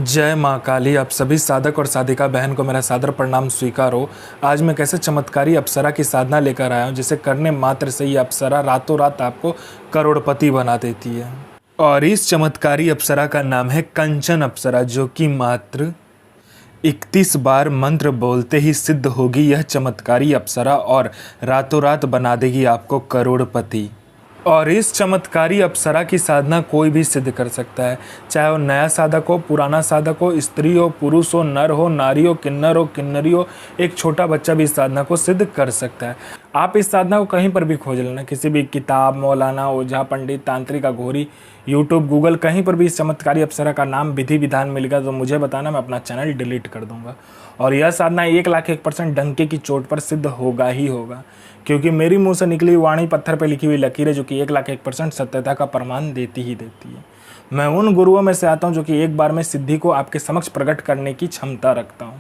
जय माँ काली। आप सभी साधक और साधिका बहन को मेरा सादर प्रणाम स्वीकार हो। आज मैं कैसे चमत्कारी अप्सरा की साधना लेकर आया हूँ जिसे करने मात्र से ही अप्सरा रातों रात आपको करोड़पति बना देती है। और इस चमत्कारी अप्सरा का नाम है कंचन अप्सरा, जो कि मात्र 31 बार मंत्र बोलते ही सिद्ध होगी यह चमत्कारी अप्सरा और रातों रात बना देगी आपको करोड़पति। और इस चमत्कारी अप्सरा की साधना कोई भी सिद्ध कर सकता है, चाहे वो नया साधक हो, पुराना साधक हो, स्त्री हो, पुरुष हो, नर हो, नारी हो, किन्नरी हो, एक छोटा बच्चा भी इस साधना को सिद्ध कर सकता है। आप इस साधना को कहीं पर भी खोज लेना, किसी भी किताब, मौलाना, ओझा, पंडित, तांत्रिक, अघोरी, यूट्यूब, गूगल, कहीं पर भी इस चमत्कारी अप्सरा का नाम विधि विधान मिलेगा तो मुझे बताना, मैं अपना चैनल डिलीट कर दूंगा। और यह साधना 1,01% डंके की चोट पर सिद्ध होगा ही होगा, क्योंकि मेरी मुंह से निकली वाणी पत्थर पर लिखी हुई लकीरें जो कि 1,01% सत्यता का प्रमाण देती ही देती है। मैं उन गुरुओं में से आता हूं जो कि एक बार में सिद्धि को आपके समक्ष प्रकट करने की क्षमता रखता हूं।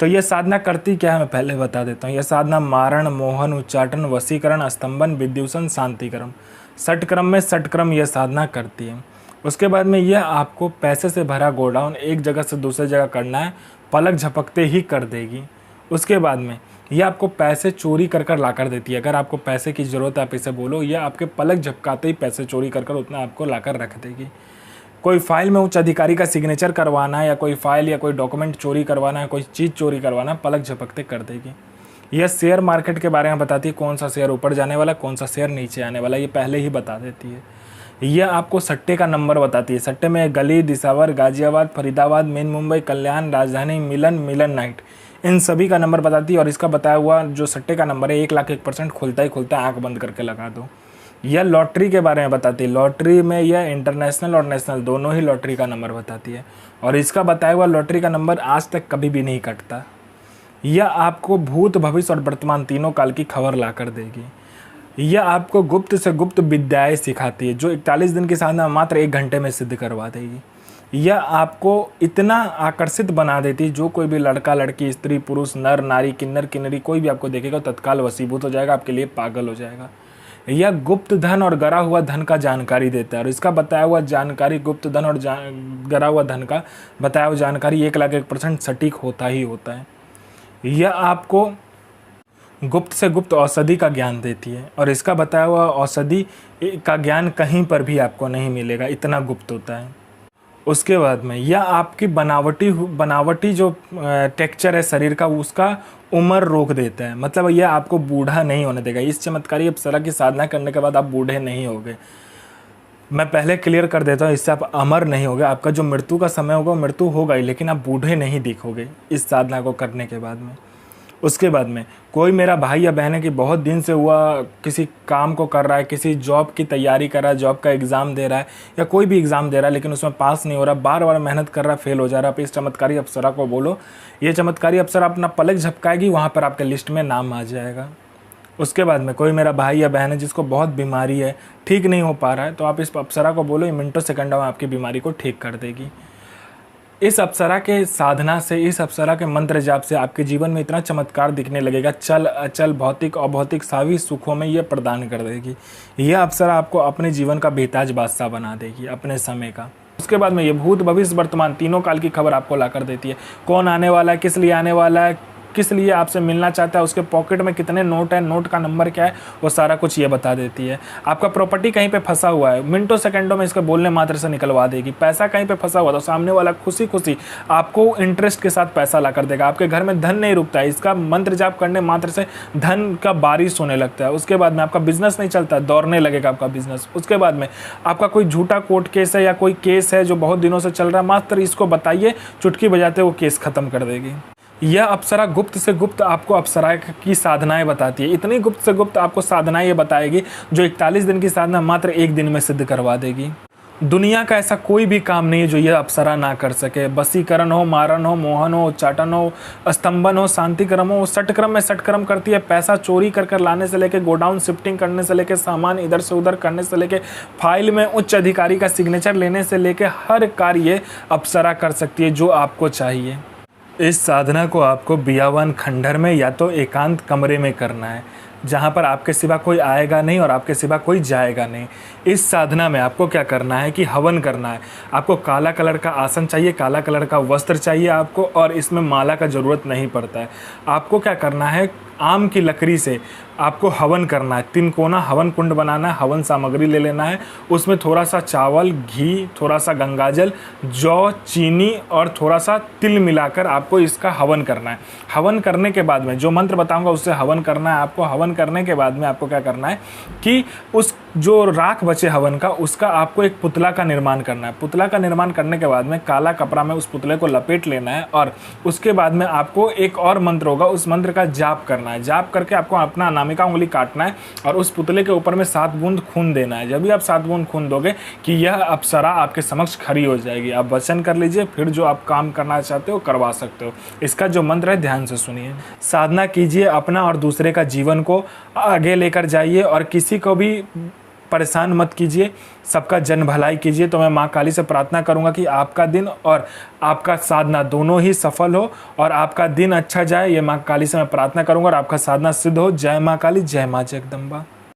तो यह साधना करती क्या है मैं पहले बता देता हूँ। यह साधना मारण, मोहन, उच्चाटन, वशीकरण, स्तंभन, विद्युषण, शांतिक्रम, षटक्रम में षटक्रम यह साधना करती है। उसके बाद में यह आपको पैसे से भरा गोडाउन एक जगह से दूसरी जगह करना है, पलक झपकते ही कर देगी। उसके बाद में यह आपको पैसे चोरी कर कर ला कर देती है। अगर आपको पैसे की ज़रूरत है आप इसे बोलो, यह आपके पलक झपकाते ही पैसे चोरी कर कर उतना आपको ला कर रख देगी। कोई फाइल में उच्च अधिकारी का सिग्नेचर करवाना है, या कोई फाइल या कोई डॉक्यूमेंट चोरी करवाना है, कोई चीज़ चोरी करवाना है, पलक झपकते कर देगी। यह शेयर मार्केट के बारे में बताती है, कौन सा शेयर ऊपर जाने वाला, कौन सा शेयर नीचे आने वाला, ये पहले ही बता देती है। यह आपको सट्टे का नंबर बताती है। सट्टे में गली, दिसावर, गाजियाबाद, फरीदाबाद, मेन मुंबई, कल्याण, राजधानी, मिलन नाइट, इन सभी का नंबर बताती है। और इसका बताया हुआ जो सट्टे का नंबर है 1,01% खुलता ही खुलता है, आँख बंद करके लगा दो। यह लॉटरी के बारे में बताती है। लॉटरी में यह इंटरनेशनल और नेशनल दोनों ही लॉटरी का नंबर बताती है। और इसका बताया हुआ लॉटरी का नंबर आज तक कभी भी नहीं कटता। यह आपको भूत, भविष्य और वर्तमान तीनों काल की खबर ला कर देगी। यह आपको गुप्त से गुप्त विद्याएं सिखाती है, जो 41 दिन की साधना मात्र 1 घंटे में सिद्ध करवा देगी। यह आपको इतना आकर्षित बना देती है, जो कोई भी लड़का, लड़की, स्त्री, पुरुष, नर, नारी, किन्नरी कोई भी आपको देखेगा तत्काल वशीभूत हो जाएगा, आपके लिए पागल हो जाएगा। यह गुप्त धन और गरा हुआ धन का जानकारी देता है। और इसका बताया हुआ जानकारी, गुप्त धन और गरा हुआ धन का बताया हुआ जानकारी 1,01% सटीक होता ही होता है। यह आपको गुप्त से गुप्त औषधि का ज्ञान देती है। और इसका बताया हुआ औषधि का ज्ञान कहीं पर भी आपको नहीं मिलेगा, इतना गुप्त होता है। उसके बाद में यह आपकी बनावटी जो टेक्सचर है शरीर का, उसका उम्र रोक देता है। मतलब यह आपको बूढ़ा नहीं होने देगा। इस चमत्कारी अप्सरा की साधना करने के बाद आप बूढ़े नहीं होगे। मैं पहले क्लियर कर देता हूँ, इससे आप अमर नहीं होगे। आपका जो मृत्यु का समय होगा वो मृत्यु होगा ही, लेकिन आप बूढ़े नहीं दिखोगे इस साधना को करने के बाद में। उसके बाद में कोई मेरा भाई या बहन है कि बहुत दिन से हुआ किसी काम को कर रहा है, किसी जॉब की तैयारी कर रहा है, जॉब का एग्ज़ाम दे रहा है या कोई भी एग्ज़ाम दे रहा है, लेकिन उसमें पास नहीं हो रहा, बार बार मेहनत कर रहा है, फेल हो जा रहा है। आप इस चमत्कारी अप्सरा को बोलो, ये चमत्कारी अप्सरा अपना पलक झपकाएगी, वहाँ पर आपके लिस्ट में नाम आ जाएगा। उसके बाद में कोई मेरा भाई या बहन है जिसको बहुत बीमारी है, ठीक नहीं हो पा रहा है, तो आप इस अप्सरा को बोलो, ये मिनटों सेकंडों में आपकी बीमारी को ठीक कर देगी। इस अप्सरा के साधना से, इस अप्सरा के मंत्र जाप से आपके जीवन में इतना चमत्कार दिखने लगेगा, चल अचल, भौतिक अभौतिक सभी सुखों में ये प्रदान कर देगी। यह अप्सरा आपको अपने जीवन का बेताज बादशाह बना देगी, अपने समय का। उसके बाद में ये भूत, भविष्य, वर्तमान तीनों काल की खबर आपको ला कर देती है। कौन आने वाला है, किस लिए आने वाला है, किस लिए आपसे मिलना चाहता है, उसके पॉकेट में कितने नोट है, नोट का नंबर क्या है, वो सारा कुछ ये बता देती है। आपका प्रॉपर्टी कहीं पे फंसा हुआ है, मिनटों सेकंडों में इसके बोलने मात्र से निकलवा देगी। पैसा कहीं पे फंसा हुआ तो सामने वाला खुशी खुशी आपको इंटरेस्ट के साथ पैसा ला कर देगा। आपके घर में धन नहीं रुकता है, इसका मंत्र जाप करने मात्र से धन का बारिश होने लगता है। उसके बाद में आपका बिजनेस नहीं चलता, दौड़ने लगेगा आपका बिजनेस। उसके बाद में आपका कोई झूठा कोर्ट केस है या कोई केस है जो बहुत दिनों से चल रहा है, मात्र इसको बताइए, चुटकी बजाते वो केस खत्म कर देगी। यह अप्सरा गुप्त से गुप्त आपको अप्सरा की साधनाएं बताती है। इतनी गुप्त से गुप्त आपको साधनाएं ये बताएगी जो 41 दिन की साधना मात्र 1 दिन में सिद्ध करवा देगी। दुनिया का ऐसा कोई भी काम नहीं है जो यह अप्सरा ना कर सके। वशीकरण हो, मारण हो, मोहन हो, उच्चाटन हो, स्तंभन हो, शांतिक्रम हो, षटक्रम में षटक्रम करती है। पैसा चोरी कर कर लाने से लेके, गोडाउन शिफ्टिंग करने से लेके, सामान इधर से उधर करने से लेके, फाइल में उच्च अधिकारी का सिग्नेचर लेने से लेके, हर कार्य अप्सरा कर सकती है जो आपको चाहिए। इस साधना को आपको बियावान खंडहर में या तो एकांत कमरे में करना है। जहाँ पर आपके सिवा कोई आएगा नहीं और आपके सिवा कोई जाएगा नहीं। इस साधना में आपको क्या करना है कि हवन करना है। आपको काला कलर का आसन चाहिए, काला कलर का वस्त्र चाहिए आपको, और इसमें माला का ज़रूरत नहीं पड़ता है। आपको क्या करना है, आम की लकड़ी से आपको हवन करना है। 3 कोना हवन कुंड बनाना है, हवन सामग्री ले लेना है, उसमें थोड़ा सा चावल, घी, थोड़ा सा गंगाजल, जौ, चीनी और थोड़ा सा तिल मिलाकर आपको इसका हवन करना है। हवन करने के बाद में जो मंत्र बताऊंगा उससे हवन करना है आपको। हवन करने के बाद में आपको क्या करना है कि उस जो राख बचे हवन का, उसका आपको एक पुतला का निर्माण करना है। पुतला का निर्माण करने के बाद में काला कपड़ा में उस पुतले को लपेट लेना है, और उसके बाद में आपको एक और मंत्र होगा, उस मंत्र का जाप करना है। जाप करके आपको अपना अनामिका उंगली काटना है और उस पुतले के ऊपर में 7 बूंद खून देना है। जब भी आप 7 बूंद खून दोगे कि यह अप्सरा आपके समक्ष खड़ी हो जाएगी। आप वचन कर लीजिए, फिर जो आप काम करना चाहते हो करवा सकते हो। इसका जो मंत्र है ध्यान से सुनिए। साधना कीजिए, अपना और दूसरे का जीवन को आगे लेकर जाइए और किसी को भी परेशान मत कीजिए, सबका जन भलाई कीजिए। तो मैं माँ काली से प्रार्थना करूँगा कि आपका दिन और आपका साधना दोनों ही सफल हो और आपका दिन अच्छा जाए। ये माँ काली से मैं प्रार्थना करूँगा और आपका साधना सिद्ध हो। जय माँ काली, जय माँ जगदम्बा।